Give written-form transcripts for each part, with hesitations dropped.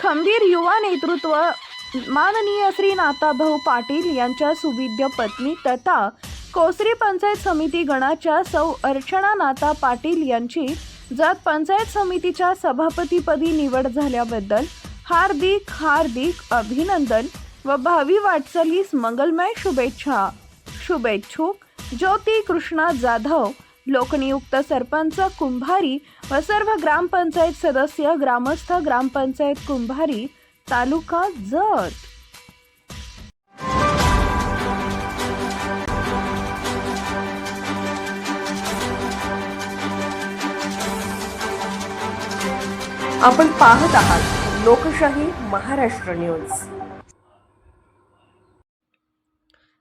खंबीर युवा नेतृत्व माननीय श्री नाथाभाऊ पाटील यांच्या सुविद्य पत्नी तथा कोसरी पंचायत समिती गणाच्या सौ अर्चना नाथा पाटील यांची जत पंचायत समितीच्या सभापतीपदी निवड झाल्याबद्दल हार्दिक अभिनंदन व भावी वाटचालीस मंगलमय शुभेच्छा। शुभेच्छुक ज्योती कृष्णा जाधव, लोकनियुक्त सरपंच कुंभारी व सर्व ग्रामपंचायत सदस्य, ग्रामस्थ, ग्रामपंचायत कुंभारी, तालुका जत। आपण पाहत आहात लोकशाही महाराष्ट्र न्यूज।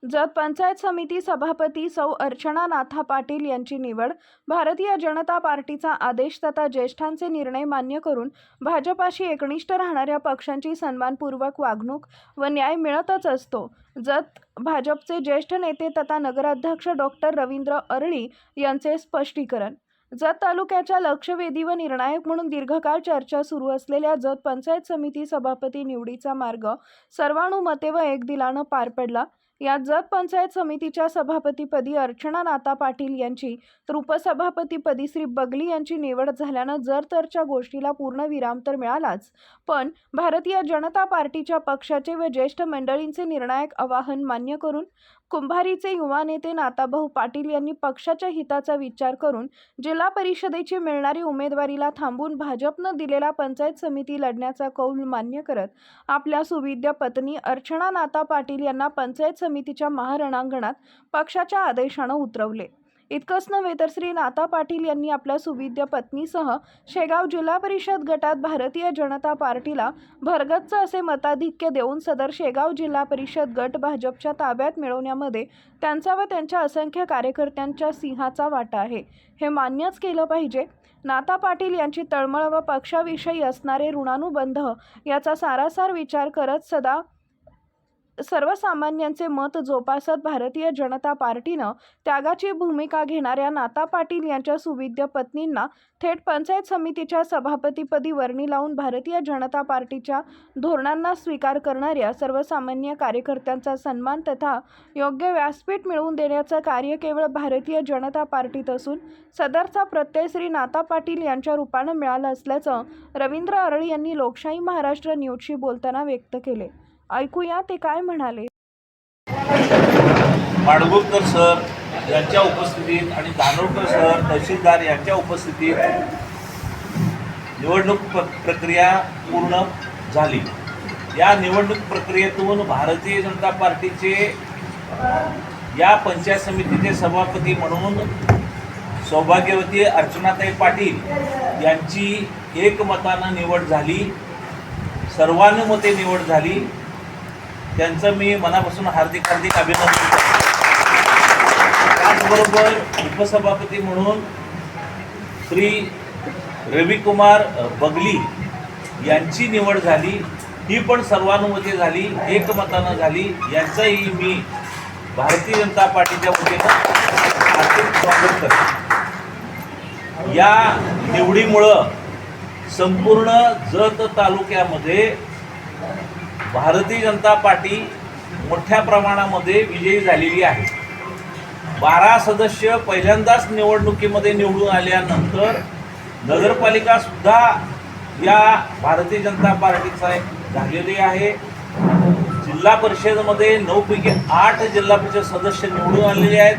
जत पंचायत समिती सभापती सौ अर्चना नाथा पाटील यांची निवड भारतीय जनता पार्टीचा आदेश तथा ज्येष्ठांचे निर्णय मान्य करून भाजपाशी एकनिष्ठ राहणाऱ्या पक्षांची सन्मानपूर्वक वागणूक व न्याय मिळतच असतो। जत भाजपचे ज्येष्ठ नेते तथा नगराध्यक्ष डॉक्टर रवींद्र अरळी यांचे स्पष्टीकरण। जत तालुक्याच्या लक्षवेधी व निर्णायक म्हणून दीर्घकाळ चर्चा सुरू असलेल्या जत पंचायत समिती सभापती निवडीचा मार्ग सर्वानुमते व एकदिलानं पार पडला। या जत पंचायत समितीच्या सभापतीपदी अर्चना नाथा पाटील यांची तर उपसभापतीपदी श्री बगली यांची निवड झाल्यानं जर-तरच्या गोष्टीला पूर्ण विराम तर मिळालाच, पण भारतीय जनता पार्टीच्या पक्षाचे व ज्येष्ठ मंडळींचे निर्णायक आवाहन मान्य करून कुंभारीचे युवा नेते नाथाभाऊ पाटील यांनी पक्षाच्या हिताचा विचार करून जिल्हा परिषदेची मिळणारी उमेदवारीला थांबून भाजपनं दिलेला पंचायत समिती लढण्याचा कौल मान्य करत आपल्या सुविद्य पत्नी अर्चना नाथा पाटील यांना पंचायत समितीच्या महारणांगणात पक्षाच्या आदेशानं उतरवले। इतकंच नव्हे तर श्री नाथा पाटील यांनी आपल्या सुविद्य पत्नीसह शेगाव जिल्हा परिषद गटात भारतीय जनता पार्टीला भरगच्च असे मताधिक्य देऊन सदर शेगाव जिल्हा परिषद गट भाजपच्या ताब्यात मिळवण्यामध्ये त्यांचा व त्यांच्या असंख्य कार्यकर्त्यांच्या सिंहाचा वाटा आहे, हे मान्यच केलं पाहिजे। नाथा पाटील यांची तळमळ व पक्षाविषयी असणारे ऋणानुबंध याचा सारासार विचार करत सदा सर्वसामान्यांचे मत जोपासत भारतीय जनता पार्टीनं त्यागाची भूमिका घेणाऱ्या नाथा पाटील यांच्या सुविद्य पत्नींना थेट पंचायत समितीच्या सभापतीपदी वर्णी लावून भारतीय जनता पार्टीच्या धोरणांना स्वीकार करणाऱ्या सर्वसामान्य कार्यकर्त्यांचा सन्मान तथा योग्य व्यासपीठ मिळवून देण्याचं कार्य केवळ भारतीय जनता पार्टीत असून सदरचा प्रत्यय श्री नाथा पाटील यांच्या रूपानं मिळाला असल्याचं रवींद्र अरळी यांनी लोकशाही महाराष्ट्र न्यूजशी बोलताना व्यक्त केले। ऐकूया ते काय म्हणाले। माडगुळकर सर यांच्या उपस्थितीत आणि धानोरकर सर तहसीलदार यांच्या उपस्थितीत निवडणूक प्रक्रिया पूर्ण झाली। या निवडणूक प्रक्रियेतून भारतीय जनता पार्टीचे या पंचायत समितीचे सभापती म्हणून सौभाग्यवती अर्चनाताई पाटील यांची एकमतानं निवड झाली, सर्वानुमते निवड झाली। त्यांचं मी मनापासून हार्दिक अभिनंदन करतो। त्याचबरोबर उपसभापती म्हणून श्री रविकुमार बगली यांची निवड झाली, ही पण सर्वानुमते झाली, एकमतानं झाली। यांचंही मी भारतीय जनता पार्टीच्या वतीनं हार्दिक स्वागत करतो। या निवडीमुळं संपूर्ण जत तालुक्यामध्ये भारतीय जनता पार्टी मोठ्या प्रमाणामध्ये विजयी झालेली आहे। 12 सदस्य पहिल्यांदाच निवडणुकीमध्ये निवडून आल्यानंतर नगरपालिका सुद्धा या भारतीय जनता पार्टीचा झालेली आहे। जिल्हा परिषदेमध्ये 9 पैकी 8 जिल्हा परिषद सदस्य निवडून आलेले आहेत।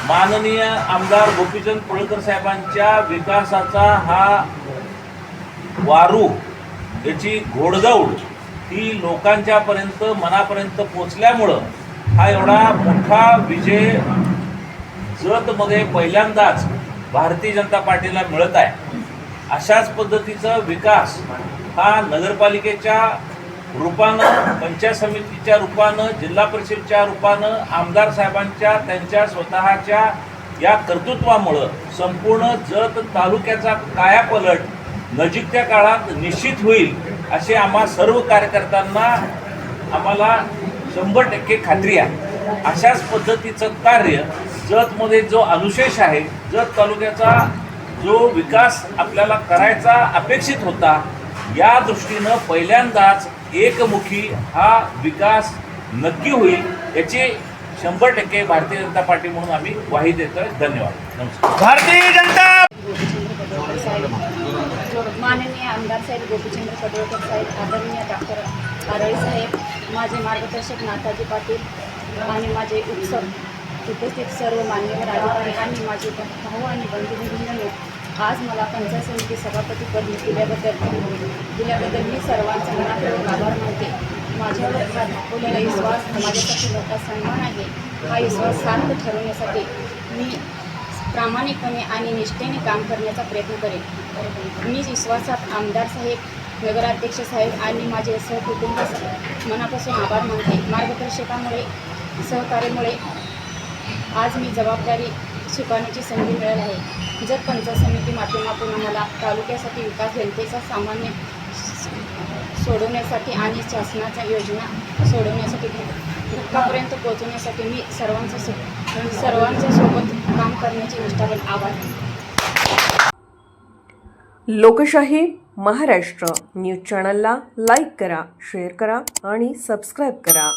माननीय आमदार गोपीचंद पडळकर साहेबांच्या विकासाचा हा वारू, याची घोडदौड ही लोकांच्या मनापर्यंत पोचल्यामुळं हा एवढा मोठा विजय जतमध्ये पहिल्यांदाच भारतीय जनता पार्टीला मिळत आहे। अशाच पद्धतीचा विकास हा नगरपालिकेच्या रूपानं, पंचायत समितीच्या रूपानं, जिल्हा परिषदेच्या रूपानं, आमदार साहेबांच्या त्यांच्या स्वतःच्या या कर्तृत्वामुळं संपूर्ण जत तालुक्याचा कायापलट नजीकच्या काळात निश्चित होईल असे आम्हा सर्व कार्यकर्त्यांना आम्हाला 100% खात्री आहे। अशाच पद्धतीचं कार्य जतमध्ये जो अनुशेष आहे, जत तालुक्याचा जो विकास आपल्याला करायचा अपेक्षित होता, या दृष्टीनं पहिल्यांदाच एकमुखी हा विकास नक्की होईल याची 100% भारतीय जनता पार्टी म्हणून आम्ही ग्वाही देतोय. धन्यवाद. नमस्कार. भारतीय जनता माननीय आमदार साहेब गोपीचंद्र पडळकर साहेब, आदरणीय डॉक्टर आरळी साहेब, माझे मार्गदर्शक नाथाजी पाटील आणि माझे उपस्थित सर्व मान्यवर अधिकारी आणि माझे भाऊ आणि बंधू, आज मला पंचायत समिती सभापती पद दिल्याबद्दल मी सर्वांचा मनापूर्वक आभार मानते. माझ्यावर हा दाखवलेला विश्वास माझ्यासाठी मोठा सन्मान आहे. हा विश्वास सार्थ ठरवण्यासाठी मी प्रामाणिकपणे आणि निष्ठेने काम करण्याचा प्रयत्न करेन. मी विश्वासात आमदार साहेब, नगराध्यक्ष साहेब आणि माझे सहकुटुंब मनापासून आभार मानते. मार्गदर्शकामुळे, सहकार्यामुळे आज मी जबाबदारी स्वीकारण्याची संधी मिळाली आहे. जर पंचायत समिती माध्यमातून आम्हाला तालुक्यासाठी विकास, जनतेचा सामान्य सोडवण्यासाठी आणि शासनाच्या योजना सोडवण्यासाठी घटकापर्यंत पोहोचवण्यासाठी मी सर्वांच्या सोबत काम करण्याची निष्ठावान आभार. लोकशाही महाराष्ट्र न्यूज चॅनलला लाईक करा, शेअर करा आणि सबस्क्राईब करा.